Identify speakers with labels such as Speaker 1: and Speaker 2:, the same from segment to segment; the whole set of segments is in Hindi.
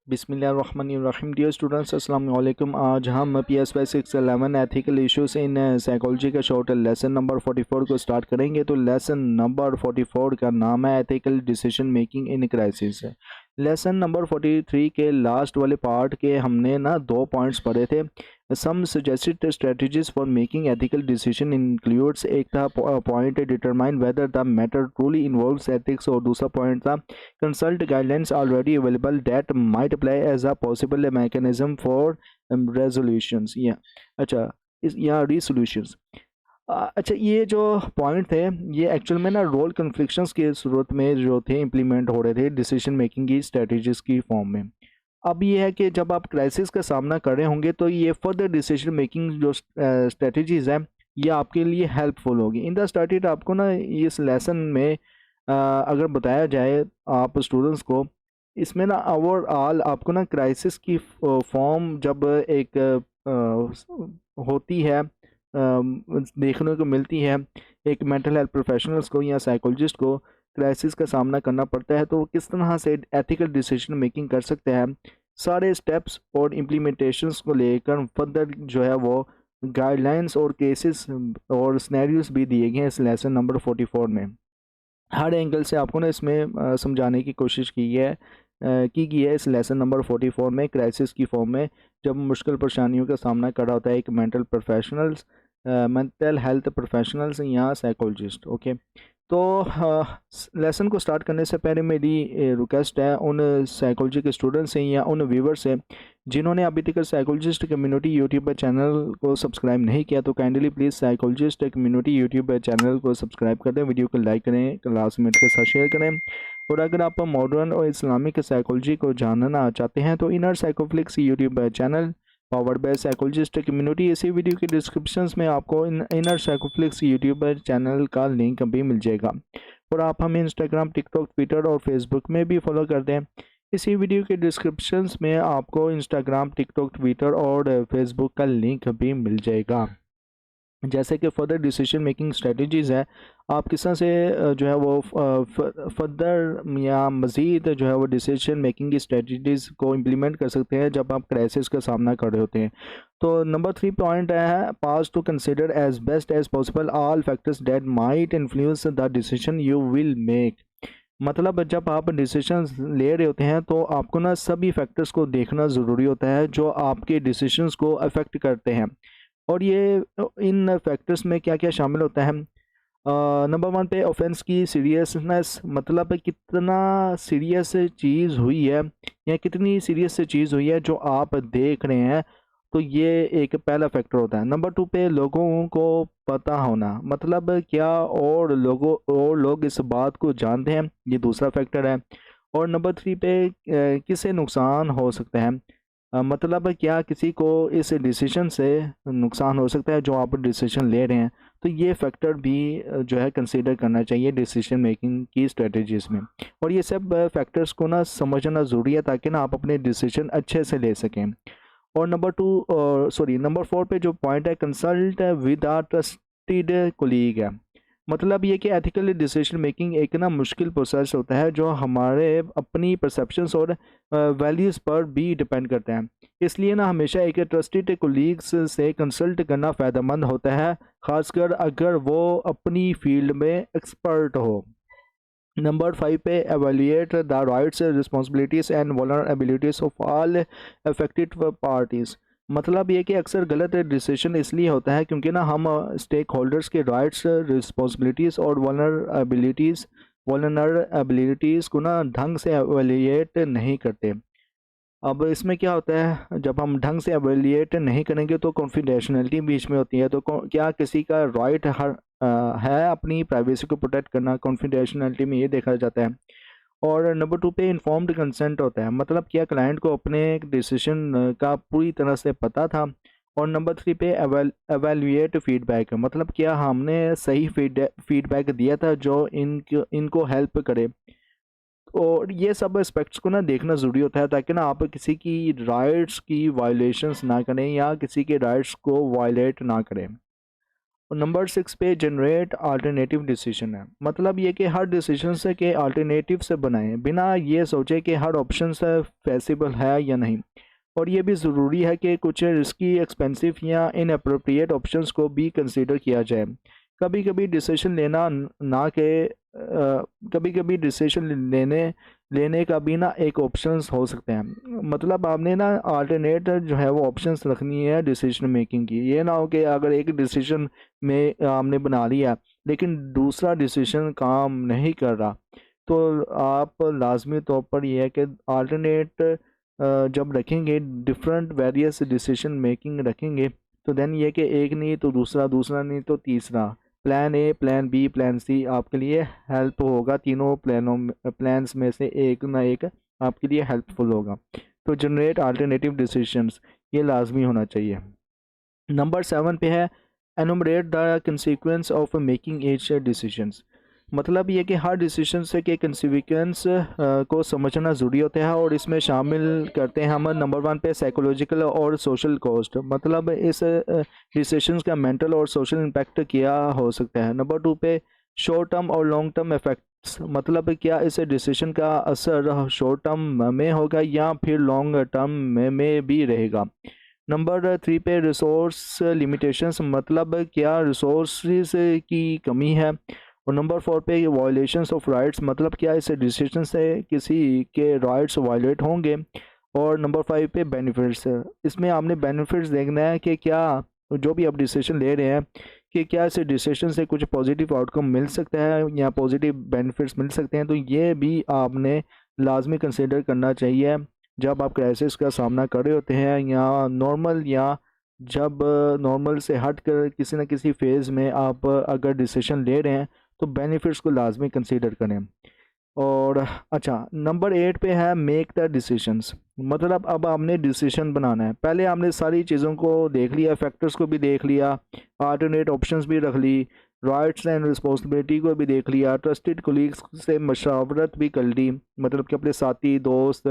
Speaker 1: बिस्मिल्लाहिर्रहमानिर्रहीम। डियर स्टूडेंट्स, अस्सलाम वालेकुम। आज हम PS 611 ethical issues in psychology का शॉर्ट लेसन नंबर 44 को स्टार्ट करेंगे। तो लेसन नंबर 44 का नाम है ethical decision making in crisis. Lesson number 43 के लास्ट वाले पार्ट के हमने ना 2 पॉइंट्स पढ़े थे। Some suggested strategies for making ethical decision includes, एक था point determine whether the matter truly involves ethics, और दूसरा पॉइंट था consult guidelines already available that might apply as a possible mechanism for resolutions या अच्छा इस या resolutions। अच्छा, ये जो पॉइंट थे ये एक्चुअल में ना रोल कन्फ्लिक्शंस के सूरत में जो थे इम्प्लीमेंट हो रहे थे डिसीजन मेकिंग की स्ट्रेटजीज की फॉर्म में। अब ये है कि जब आप क्राइसिस का सामना कर रहे होंगे तो ये फर्दर डिसीजन मेकिंग जो स्ट्रेटजीज है ये आपके लिए हेल्पफुल होगी। इन द स्टार्टेड आपको ना इस लेसन में अगर बताया जाए आप स्टूडेंट्स को, इसमें ना ओवरऑल आपको ना क्राइसिस की फॉर्म जब एक होती है, देखने को मिलती है एक मेंटल हेल्थ प्रोफेशनल्स को या साइकोलॉजिस्ट को क्राइसिस का सामना करना पड़ता है, तो वो किस तरह से एथिकल डिसीजन मेकिंग कर सकते हैं। सारे स्टेप्स और इम्प्लीमेंटेशंस को लेकर फर्दर जो है वो गाइडलाइंस और केसेस और स्नैरियोस भी दिए गए हैं इस लेसन नंबर 44 में। हर एंगल से आपको ना इसमें समझाने की कोशिश की है इस लेसन नंबर 44 में क्राइसिस की फॉर्म में, जब मुश्किल परेशानियों का सामना कर रहा होता है एक मेंटल हेल्थ प्रोफेशनल्स या साइकोलॉजिस्ट। ओके, तो लेसन को स्टार्ट करने से पहले मेरी रिक्वेस्ट है उन साइकोलॉजी के स्टूडेंट्स से या उन व्यूवर्स से जिन्होंने अभी तक साइकोलॉजिस्ट कम्युनिटी यूट्यूब चैनल को सब्सक्राइब नहीं किया, तो kindly please psychologist community YouTube channel को सब्सक्राइब कर दें, वीडियो को लाइक करें, क्लासमेट के साथ शेयर करें। और अगर आप मॉडर्न और इस्लामिक साइकोलॉजी को जानना चाहते हैं तो Inner Psychoflix YouTube channel powered by psychologist community, इसी वीडियो के डिस्क्रिप्शन में आपको इनर साइकोफ्लिक्स यूट्यूब चैनल का लिंक भी मिल जाएगा। और आप हमें इंस्टाग्राम, टिकटॉक, ट्विटर और फेसबुक में भी फॉलो कर दें। इसी वीडियो के डिस्क्रिप्शंस में आपको इंस्टाग्राम, टिकटॉक, ट्विटर और फेसबुक का लिंक भी मिल जाएगा। जैसे कि फर्दर डिसीजन मेकिंग स्ट्रेटजीज़ है, आप किस तरह से जो है वो फर्दर या मज़ीद जो है वो डिसीजन मेकिंग की स्ट्रेटजीज़ को इम्प्लीमेंट कर सकते हैं जब आप क्राइसिस का सामना कर रहे होते हैं। तो नंबर 3 पॉइंट है pass to consider as best as possible all factors that might influence the decision you will make. मतलब जब आप डिसीजन ले रहे होते हैं तो आपको ना सभी फैक्टर्स को देखना ज़रूरी होता है जो आपके डिसीजंस को अफेक्ट करते हैं। और ये इन फैक्टर्स में क्या क्या शामिल होता है। नंबर 1 पे ऑफेंस की सीरियसनेस, मतलब कितना सीरियस चीज़ हुई है या कितनी सीरियस चीज़ हुई है जो आप देख रहे हैं, तो ये एक पहला फैक्टर होता है। नंबर 2 पे लोगों को पता होना, मतलब क्या और लोग इस बात को जानते हैं, ये दूसरा फैक्टर है। और नंबर 3 पे किसे नुकसान हो सकता है, मतलब क्या किसी को इस डिसीजन से नुकसान हो सकता है जो आप डिसीजन ले रहे हैं, तो ये फैक्टर भी जो है कंसीडर करना चाहिए डिसीजन मेकिंग की स्ट्रेटजीज़ में। और ये सब फैक्टर्स को ना समझना ज़रूरी है ताकि ना आप अपने डिसीजन अच्छे से ले सकें। और नंबर 4 पे जो पॉइंट है consult with a trusted colleague है। मतलब ये कि एथिकल डिसीजन मेकिंग एक ना मुश्किल प्रोसेस होता है जो हमारे अपनी परसेप्शंस और वैल्यूज़ पर भी डिपेंड करते हैं। इसलिए ना हमेशा एक ट्रस्टेड कोलीग्स से कंसल्ट करना फ़ायदेमंद होता है, ख़ासकर अगर वो अपनी फील्ड में एक्सपर्ट हो। नंबर 5 पे evaluate the rights, responsibilities and vulnerabilities of all affected parties. मतलब ये कि अक्सर गलत डिसीजन इसलिए होता है क्योंकि ना हम स्टेक होल्डर्स के राइट्स, रिस्पॉन्सिबिलिटीज़ और वल्नरेबिलिटीज़ को ना ढंग से एवेल्यूएट नहीं करते। अब इसमें क्या होता है, जब हम ढंग से एवेल्यूएट नहीं करेंगे तो कॉन्फिडेंशियलिटी बीच में होती है। तो क्या किसी का राइट है अपनी प्राइवेसी को प्रोटेक्ट करना, कॉन्फिडेंशियलिटी में ये देखा जाता है। और नंबर 2 पे इन्फॉर्म्ड कंसेंट होता है, मतलब क्या क्लाइंट को अपने डिसीजन का पूरी तरह से पता था। और नंबर 3 पे एवेल्यूएट फीडबैक, मतलब क्या हमने सही फीडबैक दिया था जो इनको हेल्प करे। और ये सब एस्पेक्ट्स को ना देखना ज़रूरी होता है ताकि ना आप किसी की राइट्स की वायलेशंस ना करें या किसी के राइट्स को वायलेट ना करें। और नंबर 6 पे जनरेट अल्टरनेटिव डिसीजन है, मतलब ये कि हर डिसीजन से के अल्टरनेटिव से बनाएं बिना ये सोचे कि हर ऑप्शन से फेसिबल है या नहीं। और ये भी ज़रूरी है कि कुछ रिस्की, एक्सपेंसिव या इनअप्रोप्रिएट ऑप्शंस को भी कंसीडर किया जाए। कभी कभी डिसीजन लेना ना के कभी कभी डिसीजन लेने का भी ना एक ऑप्शंस हो सकते हैं, मतलब आपने ना अल्टरनेट जो है वो ऑप्शंस रखनी है डिसीजन मेकिंग की। ये ना हो कि अगर एक डिसीजन में आपने बना लिया लेकिन दूसरा डिसीजन काम नहीं कर रहा, तो आप लाजमी तौर पर यह है कि अल्टरनेट जब रखेंगे, डिफरेंट वेरियस डिसीजन मेकिंग रखेंगे, तो देन ये कि एक नहीं तो दूसरा, दूसरा नहीं तो तीसरा, plan A, plan B, plan C आपके लिए हेल्प होगा। तीनों प्लान्स में से एक ना एक आपके लिए हेल्पफुल होगा। तो जनरेट अल्टरनेटिव डिसीजंस ये लाजमी होना चाहिए। नंबर 7 पे है enumerate the consequence of making H decisions, मतलब ये कि हर डिसीजन से के कंसिक्वेंस को समझना ज़रूरी होता है, और इसमें शामिल करते हैं हम नंबर 1 पे साइकोलॉजिकल और सोशल कॉस्ट, मतलब इस डिसीजंस का मेंटल और सोशल इम्पैक्ट क्या हो सकता है। नंबर 2 पे शॉर्ट टर्म और लॉन्ग टर्म इफेक्ट्स, मतलब क्या इस डिसीजन का असर शॉर्ट टर्म में होगा या फिर लॉन्ग टर्म में भी रहेगा। नंबर 3 पे रिसोर्स लिमिटेशंस, मतलब क्या रिसोर्सेज की कमी है। और नंबर 4 पे वायलेशंस ऑफ राइट्स, मतलब क्या इस डिसीजन से किसी के राइट्स वायलेट होंगे। और नंबर 5 पे बेनिफिट्स, इसमें आपने बेनिफिट्स देखना है कि क्या जो भी आप डिसीजन ले रहे हैं कि क्या इस डिसीजन से कुछ पॉजिटिव आउटकम मिल सकता है या पॉजिटिव बेनिफिट्स मिल सकते हैं। तो ये भी आपने लाजमी कंसिडर करना चाहिए जब आप क्राइसिस का सामना कर रहे होते हैं, या नॉर्मल, या जब नॉर्मल से हट कर किसी न किसी फेज़ में आप अगर डिसीजन ले रहे हैं तो बेनिफिट्स को लाजमी कंसीडर करें। और अच्छा, नंबर 8 पे है मेक द डिसीजंस, मतलब अब आपने डिसीजन बनाना है। पहले आपने सारी चीज़ों को देख लिया, फैक्टर्स को भी देख लिया, अल्टरनेट ऑप्शंस भी रख ली, राइट्स एंड रिस्पॉन्सिबिलिटी को भी देख लिया, ट्रस्टेड कोलीग्स से मशावरत भी कर ली, मतलब कि अपने साथी, दोस्त,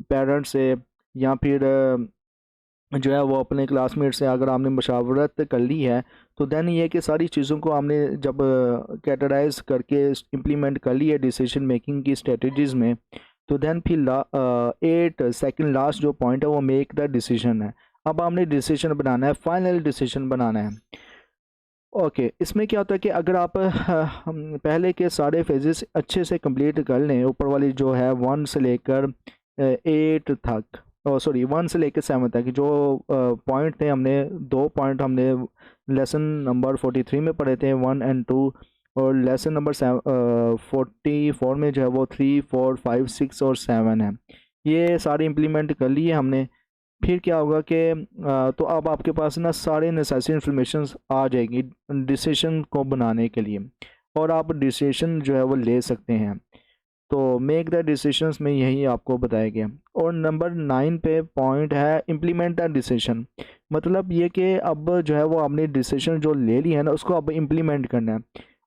Speaker 1: पेरेंट्स से, या फिर जो है वो अपने क्लासमेट से अगर आपने मशावरत कर ली है, तो देन ये कि सारी चीज़ों को आपने जब कैटेगराइज करके इम्प्लीमेंट कर ली है डिसीजन मेकिंग की स्ट्रेटजीज़ में, तो देन फिर 8 सेकंड लास्ट जो पॉइंट है वो मेक द डिसीजन है। अब आपने डिसीजन बनाना है, फाइनल डिसीजन बनाना है। ओके, इसमें क्या होता है कि अगर आप पहले के सारे फेजेस अच्छे से कंप्लीट कर लें, ऊपर वाली जो है 1 से लेकर 8 तक, सॉरी 1 से लेकर 7 तक जो पॉइंट थे, हमने 2 पॉइंट हमने लेसन नंबर 43 में पढ़े थे, 1 एंड 2, और लेसन नंबर 44 में जो है वो 3, 4, 5, 6 और 7 है। ये सारे इम्प्लीमेंट कर लिए हमने। फिर क्या होगा कि तो अब आपके पास ना सारे नेसेसरी इन्फॉर्मेशन आ जाएगी डिसीजन को बनाने के लिए, और आप डिसीजन जो है वो ले सकते हैं। तो मेक द डिसीजंस में यही आपको बताया गया। और नंबर 9 पे पॉइंट है इम्प्लीमेंट द डिसीजन, मतलब ये कि अब जो है वो आपने डिसीजन जो ले लिया है ना उसको अब इम्प्लीमेंट करना है,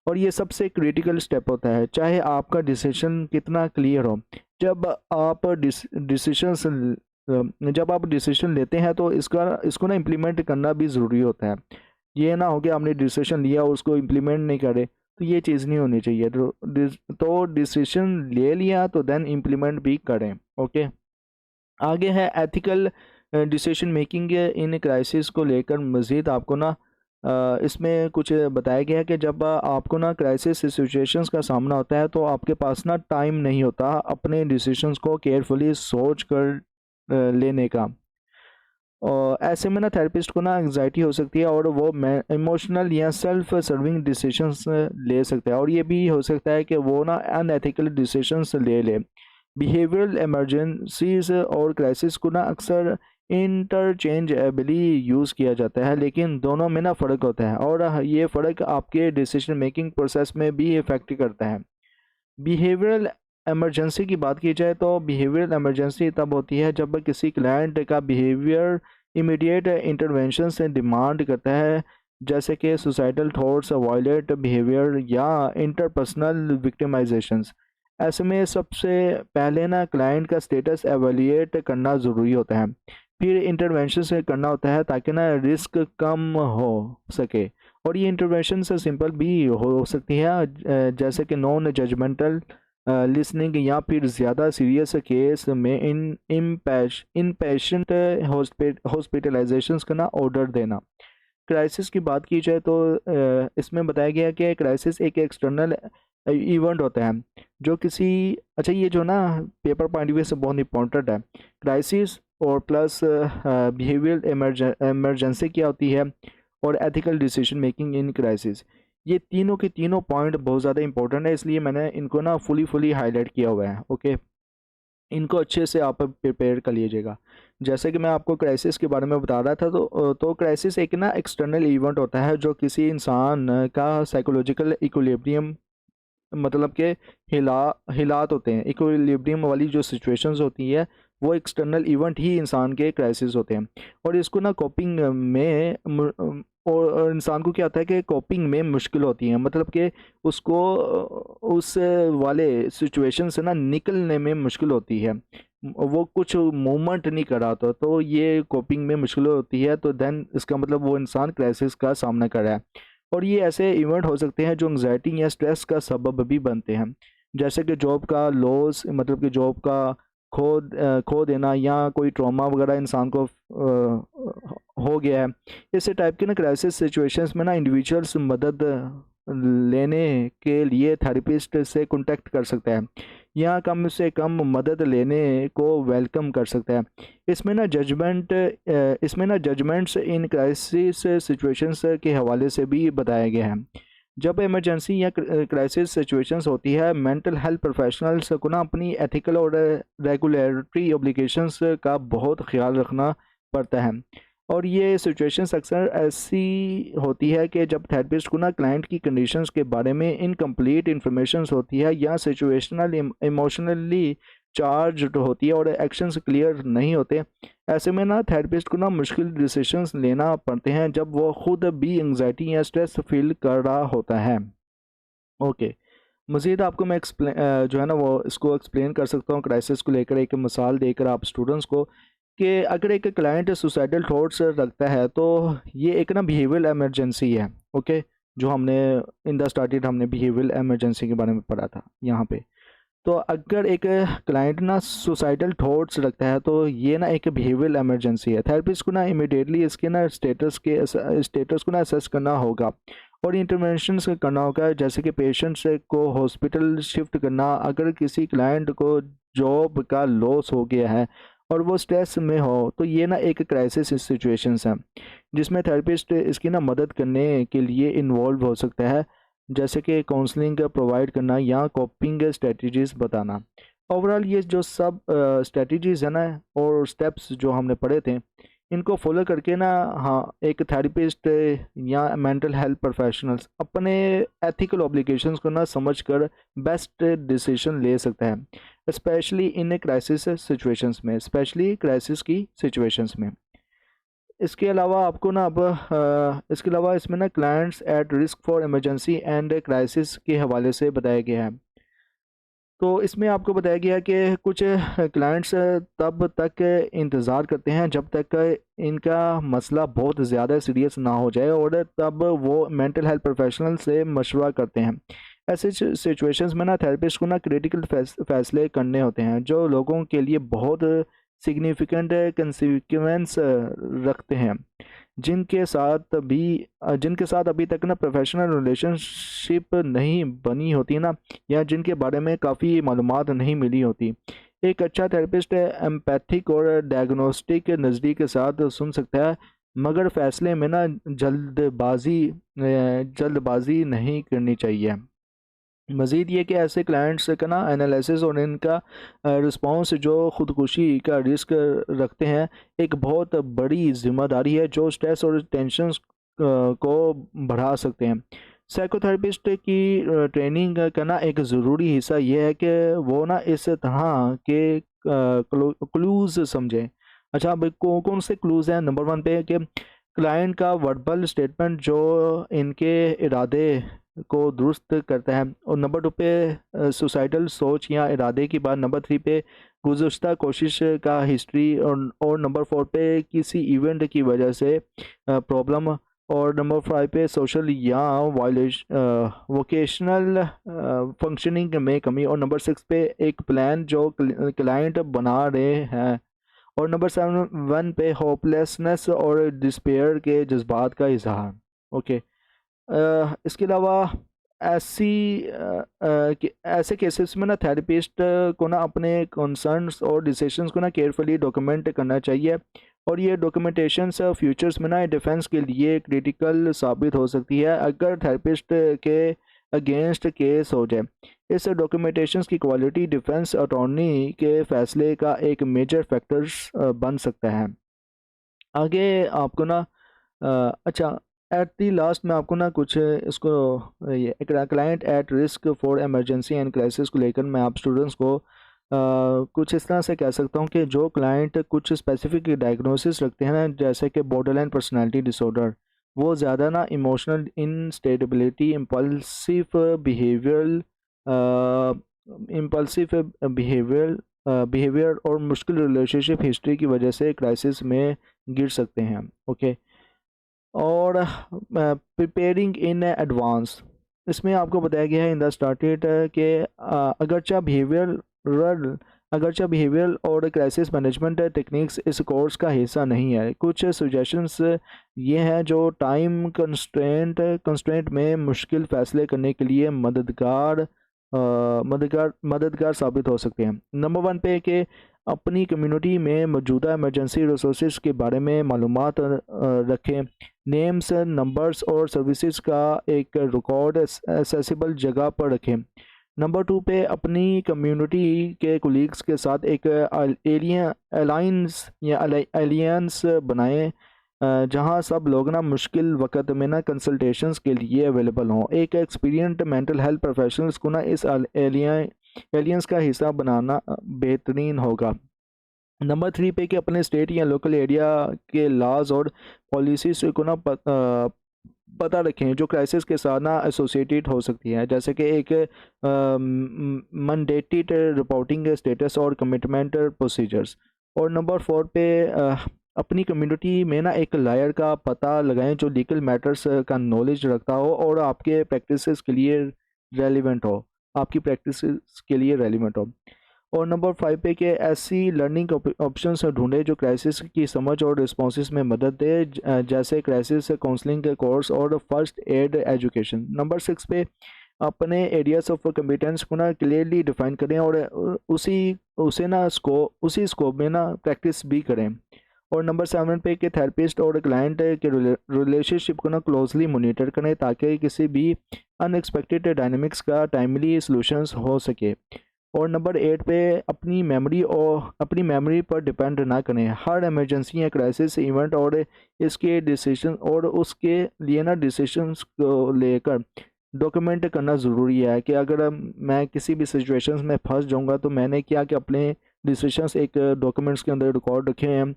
Speaker 1: और ये सबसे क्रिटिकल स्टेप होता है, चाहे आपका डिसीजन कितना क्लियर हो। जब आप जब आप डिसीजन लेते हैं तो इसको ना इम्प्लीमेंट करना भी ज़रूरी होता है। ये ना हो कि आपने डिसीजन लिया और उसको इम्प्लीमेंट नहीं करे, तो ये चीज़ नहीं होनी चाहिए। तो डिसीजन ले लिया तो देन इम्प्लीमेंट भी करें। ओके, आगे है ethical decision making in crisis को लेकर मज़ीद आपको ना इसमें कुछ बताया गया है कि जब आपको ना क्राइसिस सिचुएशंस का सामना होता है तो आपके पास ना टाइम नहीं होता अपने डिसीजंस को केयरफुली सोच कर लेने का। और ऐसे में ना थेरेपिस्ट को ना एंग्जाइटी हो सकती है और वो इमोशनल या सेल्फ सर्विंग डिसीजंस ले सकता है, और ये भी हो सकता है कि वो ना अनएथिकल डिसीजंस ले ले। बिहेवियरल इमरजेंसीज और क्राइसिस को ना अक्सर इंटरचेंजेबली यूज़ किया जाता है, लेकिन दोनों में ना फ़र्क होता है, और ये फ़र्क आपके डिसीजन मेकिंग प्रोसेस में भी इफ़ेक्ट करता है। बिहेवियरल इमरजेंसी की बात की जाए तो बिहेवियरल इमरजेंसी तब होती है जब किसी क्लाइंट का बिहेवियर इमीडिएट इंटरवेंशन से डिमांड करता है, जैसे कि सुसाइडल थॉट्स, वायलेंट बिहेवियर या इंटरपर्सनल विक्टिमाइजेशंस। ऐसे में सबसे पहले ना क्लाइंट का स्टेटस एवेल्यूएट करना ज़रूरी होता है, फिर इंटरवेंशन से करना होता है ताकि ना रिस्क कम हो सके और ये इंटरवेंशन से सिंपल भी हो सकती है, जैसे कि नॉन जजमेंटल लिसनिंग, या फिर ज़्यादा सीरियस केस में इन पेशेंट हॉस्पिटलाइजेशंस का ना ऑर्डर देना। क्राइसिस की बात की जाए तो इसमें बताया गया है कि क्राइसिस एक एक्सटर्नल इवेंट होता है जो किसी, अच्छा ये जो ना पेपर पॉइंट ऑफ व्यू से बहुत इंपॉर्टेंट है। क्राइसिस और प्लस बिहेवियरल इमरजेंसी क्या होती है, और ethical decision making in crisis, ये तीनों के तीनों पॉइंट बहुत ज़्यादा इंपॉर्टेंट है, इसलिए मैंने इनको ना फुली हाईलाइट किया हुआ है। ओके, इनको अच्छे से आप प्रिपेयर कर लीजिएगा। जैसे कि मैं आपको क्राइसिस के बारे में बता रहा था, तो क्राइसिस एक ना एक्सटर्नल इवेंट होता है जो किसी इंसान का साइकोलॉजिकल इक्विलिब्रियम, मतलब के हिलात होते हैं, इक्विलिब्रियम वाली जो सिचुएशंस होती है वो एक्सटर्नल इवेंट ही इंसान के क्राइसिस होते हैं। और इसको ना कोपिंग में और इंसान को क्या होता है कि कोपिंग में मुश्किल होती है, मतलब कि उसको उस वाले सिचुएशन से ना निकलने में मुश्किल होती है, वो कुछ मूवमेंट नहीं कर रहा था, तो ये कोपिंग में मुश्किल होती है, तो देन इसका मतलब वो इंसान क्राइसिस का सामना कर रहा है। और ये ऐसे इवेंट हो सकते हैं जो एंग्जाइटी या स्ट्रेस का सबब भी बनते हैं, जैसे कि जॉब का लॉस, मतलब कि जॉब का खो देना, या कोई ट्रॉमा वगैरह इंसान को हो गया है। इस टाइप के ना क्राइसिस सिचुएशंस में ना इंडिविजुअल्स मदद लेने के लिए थेरेपिस्ट से कांटेक्ट कर सकता है, या कम से कम मदद लेने को वेलकम कर सकता है। इसमें ना जजमेंट्स इन क्राइसिस सिचुएशंस के हवाले से भी बताया गया है। जब इमरजेंसी या क्राइसिस सिचुएशंस होती है, मेंटल हेल्थ प्रोफेशनल्स को ना अपनी एथिकल और रेगुलेटरी ऑब्लिगेशंस का बहुत ख्याल रखना पड़ता है। और ये सिचुएशंस अक्सर ऐसी होती है कि जब थेरेपिस्ट को ना क्लाइंट की कंडीशंस के बारे में इनकम्प्लीट इंफॉर्मेशन होती है, या सिचुएशनल इमोशनली चार्ज होती है और एक्शंस क्लियर नहीं होते। ऐसे में ना थेरेपिस्ट को ना मुश्किल डिसीजंस लेना पड़ते हैं जब वो खुद भी एंग्जाइटी या स्ट्रेस फील कर रहा होता है। ओके, मज़ीद आपको मैं जो है ना वो इसको एक्सप्लेन कर सकता हूँ क्राइसिस को लेकर, एक मिसाल देकर आप स्टूडेंट्स को, कि अगर एक क्लाइंट सुसाइडल थॉट्स रखता है तो ये एक ना बिहेवियरल इमरजेंसी है। ओके, जो हमने इन द स्टार्टेड हमने बिहेवियरल इमरजेंसी के बारे में पढ़ा था यहाँ पे। तो अगर एक क्लाइंट ना सुसाइडल थॉट्स रखता है तो ये ना एक बिहेवियरल इमरजेंसी है। थेरेपिस्ट को ना इमिडिएटली इसके ना स्टेटस को ना असेस करना होगा और इंटरवेंशन करना होगा, जैसे कि पेशेंट्स को हॉस्पिटल शिफ्ट करना। अगर किसी क्लाइंट को जॉब का लॉस हो गया है और वो स्ट्रेस में हो, तो ये ना एक क्राइसिस सिचुएशंस है जिसमें थेरेपिस्ट इसकी ना मदद करने के लिए इन्वॉल्व हो सकता है, जैसे कि काउंसलिंग प्रोवाइड करना या कोपिंग स्ट्रेटजीज बताना। ओवरऑल ये जो सब स्ट्रेटजीज है ना और स्टेप्स जो हमने पढ़े थे, इनको फॉलो करके ना, हाँ, एक थेरेपिस्ट या मेंटल हेल्थ प्रोफेशनल्स अपने एथिकल ऑब्लिगेशंस को ना समझकर बेस्ट डिसीजन ले सकता है, स्पेशली इन क्राइसिस सिचुएशंस में, स्पेशली क्राइसिस की सिचुएशंस में। इसके अलावा आपको ना अब इसके अलावा इसमें ना clients at risk for emergency and crisis के हवाले से बताया गया है। तो इसमें आपको बताया गया है कि कुछ क्लाइंट्स तब तक इंतज़ार करते हैं जब तक इनका मसला बहुत ज़्यादा सीरियस ना हो जाए, और तब वो मेंटल हेल्थ प्रोफेशनल से मशवरा करते हैं। ऐसे सिचुएशंस में ना थेरेपिस्ट को ना क्रिटिकल फैसले करने होते हैं जो लोगों के लिए बहुत सिग्निफिकेंट कंसिक्वेंस रखते हैं, जिनके साथ अभी तक ना प्रोफेशनल रिलेशनशिप नहीं बनी होती ना, या जिनके बारे में काफ़ी मालूमात नहीं मिली होती। एक अच्छा थेरेपिस्ट एम्पैथिक और डायग्नोस्टिक नज़दीक के साथ सुन सकता है, मगर फैसले में ना जल्दबाजी नहीं करनी चाहिए। मज़ीद ये कि ऐसे क्लाइंट्स का ना एनालिसिस और इनका रिस्पॉन्स जो ख़ुदकुशी का रिस्क रखते हैं, एक बहुत बड़ी ज़िम्मेदारी है जो स्ट्रेस और टेंशन को बढ़ा सकते हैं। साइकोथेरेपिस्ट की ट्रेनिंग का ना एक ज़रूरी हिस्सा ये है कि वो ना इस तरह के क्लूज़ समझें। अच्छा, अब कौन से क्लूज़ हैं? नंबर वन पे कि क्लाइंट का वर्बल स्टेटमेंट जो इनके इरादे को दुरुस्त करता है, और नंबर टू पे सुसाइडल सोच या इरादे की बात, नंबर थ्री पे गुज़श्ता कोशिश का हिस्ट्री, और नंबर फोर पे किसी इवेंट की वजह से प्रॉब्लम और नंबर 5 पे सोशल या वोकेशनल फंक्शनिंग में कमी। और नंबर 6 पे एक प्लान जो क्लाइंट बना रहे हैं। और नंबर 7 पे होपलेसनेस और डिस्पेयर के जज्बात का इजहार। ओके। इसके अलावा ऐसे केसेस में ना थेरेपिस्ट को ना अपने कंसर्न्स और डिसीजंस को ना केयरफुली डॉक्यूमेंट करना चाहिए। और ये डॉक्यूमेंटेशंस फ्यूचर्स में ना डिफेंस के लिए क्रिटिकल साबित हो सकती है अगर थेरेपिस्ट के अगेंस्ट केस हो जाए। इस डॉक्यूमेंटेशंस की क्वालिटी डिफेंस अटॉर्नी के फैसले का एक मेजर फैक्टर्स बन सकता है। आगे आपको ना अच्छा, एट दी लास्ट में आपको ना कुछ इसको ये client at risk for emergency and crisis को लेकर मैं आप स्टूडेंट्स को कुछ इस तरह से कह सकता हूँ कि जो क्लाइंट कुछ स्पेसिफिक डायग्नोसिस रखते हैं ना, जैसे कि बॉर्डरलाइन पर्सनालिटी डिसऑर्डर, वो ज़्यादा ना इमोशनल इनस्टेबिलिटी, इम्पल्सिव बिहेवियर और मुश्किल रिलेशनशिप हिस्ट्री की वजह से क्राइसिस में गिर सकते हैं। ओके। और प्रिपेयरिंग इन एडवांस, इसमें आपको बताया गया है इन द स्टार्टेड कि अगरचा बिहेवियरल और क्राइसिस मैनेजमेंट टेक्निक्स इस कोर्स का हिस्सा नहीं है। कुछ सजेशंस ये हैं जो टाइम कंस्ट्रेंट में मुश्किल फ़ैसले करने के लिए मददगार साबित हो सकते हैं। नंबर 1 पे कि अपनी कम्युनिटी में मौजूदा इमरजेंसी रिसोर्सेज के बारे में मालूमात रखें। नेम्स, नंबर्स और सर्विसेज का एक रिकॉर्ड एक्सेसिबल जगह पर रखें। नंबर 2 पे अपनी कम्युनिटी के कोलीग्स के साथ एक एलियंस बनाएं जहां सब लोग ना मुश्किल वक्त में ना कंसल्टेशंस के लिए अवेलेबल हों। एक एक्सपीरियंस्ड मेंटल हेल्थ प्रोफेशनल्स को ना इस एलियंस का हिस्सा बनाना बेहतरीन होगा। नंबर 3 पे कि अपने स्टेट या लोकल एरिया के लॉज और पॉलिसीज को ना पता रखें जो क्राइसिस के साथ ना एसोसिएटेड हो सकती है, जैसे कि एक मैंडेटेड रिपोर्टिंग स्टेटस और कमिटमेंट प्रोसीजर्स। और नंबर 4 पे अपनी कम्युनिटी में ना एक लायर का पता लगाएं जो लीगल मैटर्स का नॉलेज रखता हो और आपके प्रैक्टिसेस के लिए रेलिवेंट हो आपकी प्रैक्टिसेस के लिए रेलिवेंट हो। और नंबर 5 पे कि ऐसी लर्निंग ऑप्शंस ढूंढे जो क्राइसिस की समझ और रिस्पॉन्सेस में मदद दे, जैसे क्राइसिस काउंसलिंग के कोर्स और फर्स्ट एड एजुकेशन। नंबर 6 पे अपने एरियाज ऑफ कम्पिटेंस को ना क्लियरली डिफाइन करें और उसी स्कोप में ना प्रैक्टिस भी करें। और नंबर 7 पे कि थेरेपिस्ट और क्लाइंट के रिलेशनशिप को ना क्लोजली मॉनिटर करें ताकि किसी भी अनएक्सपेक्टेड डायनामिक्स का टाइमली सॉल्यूशंस हो सके। और नंबर 8 पे अपनी मेमोरी पर डिपेंड ना करें। हर इमरजेंसी या क्राइसिस इवेंट और इसके डिसीजन और उसके लिए ना डिसीजंस को लेकर डॉक्यूमेंट करना ज़रूरी है कि अगर मैं किसी भी सिचुएशंस में फंस जाऊंगा तो मैंने क्या कि अपने डिसीजंस एक डॉक्यूमेंट्स के अंदर रिकॉर्ड रखे हैं।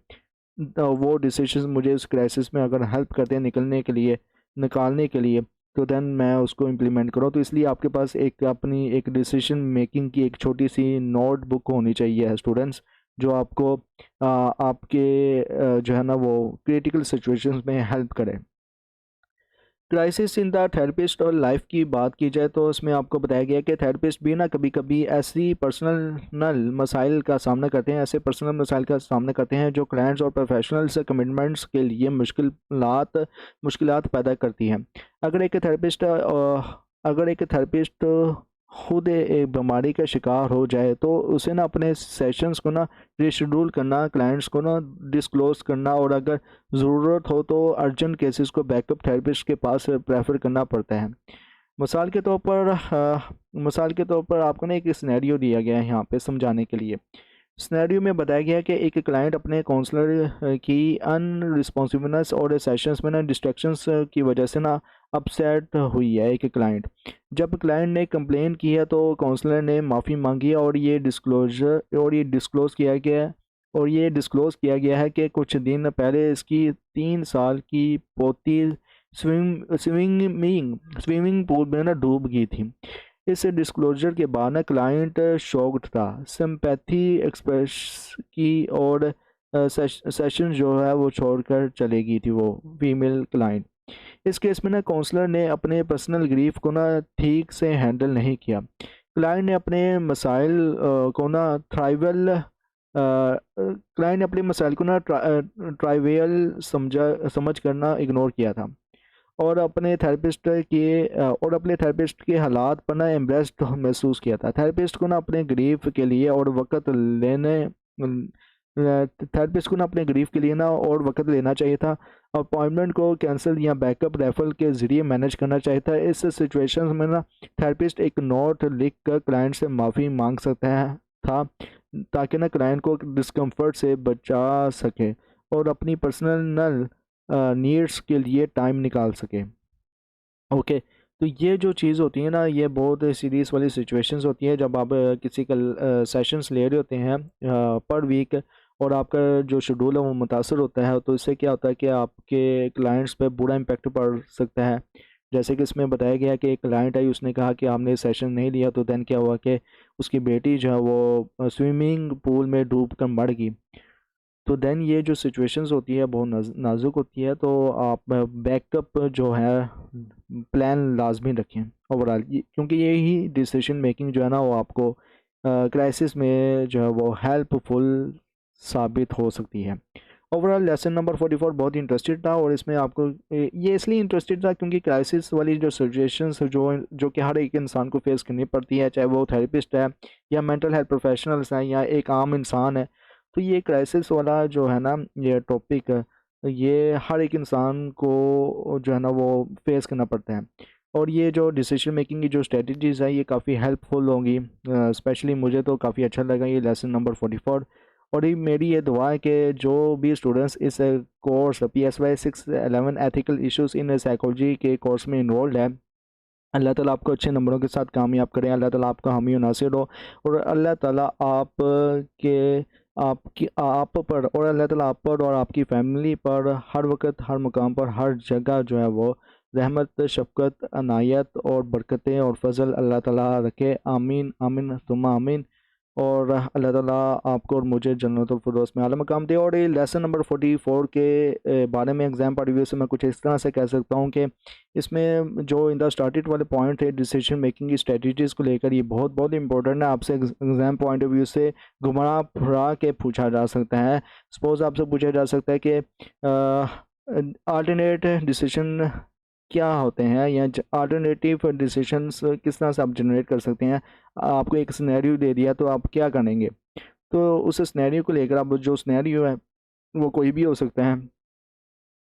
Speaker 1: वो डिसीजंस मुझे उस क्राइसिस में अगर हेल्प करते हैं निकालने के लिए, तो देन मैं उसको इम्प्लीमेंट करूँ। तो इसलिए आपके पास एक अपनी एक डिसीजन मेकिंग की एक छोटी सी नोटबुक होनी चाहिए स्टूडेंट्स, जो आपको आपके जो है ना वो क्रिटिकल सिचुएशंस में हेल्प करे। क्राइसिस इन द थेरेपिस्ट और लाइफ की बात की जाए तो उसमें आपको बताया गया कि थेरेपिस्ट भी ना कभी कभी ऐसे पर्सनल मसाइल का सामना करते हैं जो क्लाइंट्स और प्रोफेशनल्स कमिटमेंट्स के लिए मुश्किलात पैदा करती हैं। अगर एक थेरेपिस्ट खुद एक बीमारी का शिकार हो जाए तो उसे ना अपने सेशंस को ना रिशेड्यूल करना, क्लाइंट्स को ना डिस्क्लोज करना और अगर ज़रूरत हो तो अर्जेंट केसेस को बैकअप थेरेपिस्ट के पास प्रेफर करना पड़ता है। मिसाल के तौर पर आपको ना एक सिनेरियो दिया गया है यहाँ पे समझाने के लिए। सिनेरियो में बताया गया कि एक क्लाइंट अपने काउंसलर की अनरिस्पॉन्सिवनेस और सेशंस में ना डिस्ट्रैक्शंस की वजह से ना अपसेट हुई है एक क्लाइंट। जब क्लाइंट ने कंप्लेन किया तो काउंसलर ने माफ़ी मांगी और ये डिस्क्लोज़ किया गया है कि कुछ दिन पहले इसकी 3 साल की पोती स्विमिंग पूल में ना डूब गई थी। इस डिस्क्लोजर के बाद ना क्लाइंट शॉक्ड था, सिंपैथी एक्सप्रेस की और सेशन जो है वो छोड़कर चली गई थी वो फीमेल क्लाइंट। इस केस में ना काउंसलर ने अपने पर्सनल ग्रीफ को ना ठीक से हैंडल नहीं किया। क्लाइंट ने अपने मसाइल को ना क्लाइंट ने अपने मसाइल को ना ट्राइवियल समझ करना इग्नोर किया था, और अपने थेरेपिस्ट के हालात पर ना एम्ब्रेस्ड महसूस किया था। थेरेपिस्ट को ना अपने ग्रीफ के लिए ना और वक्त लेना चाहिए था। अपॉइंटमेंट को कैंसिल या बैकअप रेफरल के ज़रिए मैनेज करना चाहिए था। इस सिचुएशन में ना थेरेपिस्ट एक नोट लिख कर क्लाइंट से माफ़ी मांग सकता है था, ताकि ना क्लाइंट को डिस्कम्फर्ट से बचा सके और अपनी पर्सनल नीड्स के लिए टाइम निकाल सके। ओके, तो ये जो चीज़ होती है ना, ये बहुत सीरियस वाली सिचुएशंस होती है जब आप किसी का सेशंस ले रहे होते हैं पर वीक, और आपका जो शेड्यूल है वो मुतासर होता है, तो इससे क्या होता है कि आपके क्लाइंट्स पे बुरा इम्पेक्ट पड़ सकता है। जैसे कि इसमें बताया गया कि एक क्लाइंट आई, उसने कहा कि आपने सेशन नहीं लिया, तो देन क्या हुआ कि उसकी बेटी जो है वो स्विमिंग पूल में डूब कर मर गई। तो देन ये जो सिचुएशंस होती है बहुत नाजुक होती है, तो आप बैकअप जो है प्लान लाजमी रखें ओवरऑल, क्योंकि यही डिसीजन मेकिंग जो है ना वो आपको क्राइसिस में जो है वो हेल्पफुल साबित हो सकती है। ओवरऑल लेसन नंबर 44 बहुत ही इंटरेस्टेड था, और इसमें आपको ये इसलिए इंटरेस्टेड था क्योंकि क्राइसिस वाली जो सिचुएशंस जो कि हर एक इंसान को फेस करनी पड़ती है, चाहे वो थेरेपिस्ट है या मेंटल हेल्थ प्रोफेशनल्स हैं या एक आम इंसान है। तो ये क्राइसिस वाला जो है ना ये टॉपिक, ये हर एक इंसान को जो है ना वो फेस करना पड़ता है, और ये जो डिसीजन मेकिंग की जो स्ट्रेटजीज़ है ये काफ़ी हेल्पफुल होंगी। स्पेशली मुझे तो काफ़ी अच्छा लगा ये लेसन नंबर 44। और ये मेरी ये दुआ है कि जो भी स्टूडेंट्स इस course PSY 611 ethical issues in psychology के कोर्स में इन्वॉल्व है, अल्लाह ताला आपको अच्छे नंबरों के साथ कामयाब करें, अल्लाह ताला आपका हामी और नासिर हो, और अल्लाह ताला आप पर और अल्लाह ताला आप पर और आपकी फैमिली पर हर वक्त हर मुकाम पर हर जगह जो है वो रहमत, शफ़क़त, अनायत और बरकतें और फजल अल्लाह ताला रखे। आमीन आमीन तुम आमीन। और अल्लाह ताला आपको और मुझे जन्नतुल फिरदौस में आला मकाम दे। और ये लेसन नंबर 44 के बारे में एग्ज़ाम पॉइंट ऑफ व्यू से मैं कुछ इस तरह से कह सकता हूँ कि इसमें जो इन द स्टार्टेड वाले पॉइंट है डिसीजन मेकिंग की स्ट्रेटजीज़ को लेकर, ये बहुत बहुत इंपॉर्टेंट है। आपसे एग्ज़ाम पॉइंट ऑफ व्यू से घुमा फिरा के पूछा जा सकता है। सपोज़ आपसे पूछा जा सकता है कि अल्टरनेट डिसीजन क्या होते हैं, या अल्टरनेटिव डिसीजंस किस तरह से आप जनरेट कर सकते हैं। आपको एक सिनेरियो दे दिया तो आप क्या करेंगे, तो उस सिनेरियो को लेकर आप जो सिनेरियो है वो कोई भी हो सकता है।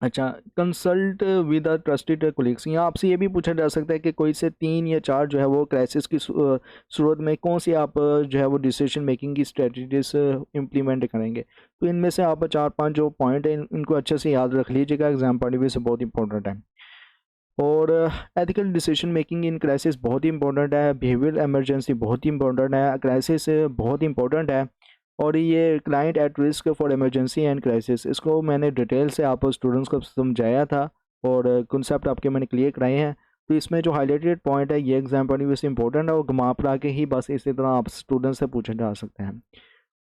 Speaker 1: अच्छा, consult with the trusted colleagues, यहाँ आपसे ये भी पूछा जा सकता है कि कोई से 3 या 4 जो है वो क्राइसिस की सूरत में कौन सी आप जो है वो डिसीजन मेकिंग की स्ट्रेटजीज इम्प्लीमेंट करेंगे। तो इनमें से आप 4-5 जो पॉइंट हैं इनको अच्छे से याद रख लीजिएगा, एग्जाम पॉइंट ऑफ व्यू से बहुत इंपॉर्टेंट है। और ethical decision making in crisis बहुत ही इंपॉर्टेंट है, बिहेवियर इमरजेंसी बहुत ही इंपॉर्टेंट है, क्राइसिस बहुत इंपॉर्टेंट है, और ये client at risk for emergency and crisis, इसको मैंने डिटेल से आप स्टूडेंट्स को समझाया था और कॉन्सेप्ट आपके मैंने क्लियर कराए हैं। तो इसमें जो हाईलाइटेड पॉइंट है ये एग्जाम पॉइंट ऑफ व्यू से इंपॉर्टेंट है, और घुमा फिरा के ही बस इसी तरह आप स्टूडेंट से पूछे जा सकते हैं।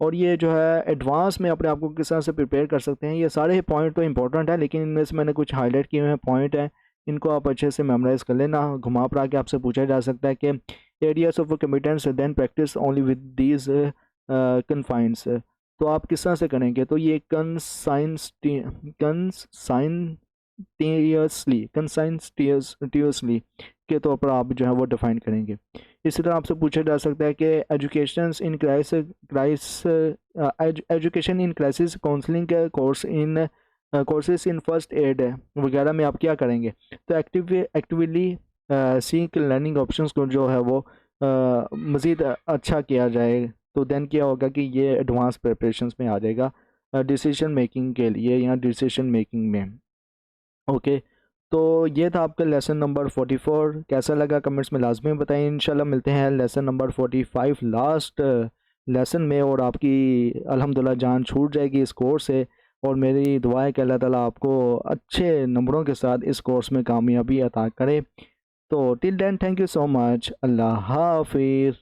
Speaker 1: और ये जो है एडवांस में अपने आप को किस तरह से प्रिपेयर कर सकते हैं, ये सारे पॉइंट तो इंपॉर्टेंट है, लेकिन इनमें से मैंने कुछ हाईलाइट किए हुए पॉइंट हैं, इनको आप अच्छे से मेमोराइज कर लेना। घुमा फिरा के आपसे पूछा जा सकता है कि areas of competence then practice only with these confines, तो आप किस तरह से करेंगे। तो ये कंसाइंटियसली के तौर पर आप जो है वो डिफाइन करेंगे। इसी तरह आपसे पूछा जा सकता है कि education in crisis counselling courses in first aid वगैरह में आप क्या करेंगे। तो एक्टिवली सीक लर्निंग ऑप्शंस को जो है वो मज़ीद अच्छा किया जाए, तो देन क्या होगा कि ये एडवांस प्रिपरेशंस में आ जाएगा डिसीजन मेकिंग के लिए या डिसीजन मेकिंग में। ओके, तो ये था आपका लेसन नंबर 44। कैसा लगा कमेंट्स में लाजमी बताएं। इंशाल्लाह मिलते हैं लेसन नंबर 45 लास्ट लेसन में, और आपकी अल्हम्दुलिल्लाह जान छूट जाएगी इस कोर्स से, और मेरी दुआ है कि अल्लाह ताला आपको अच्छे नंबरों के साथ इस कोर्स में कामयाबी अता करे। तो till then thank you so much, अल्लाह हाफिज़।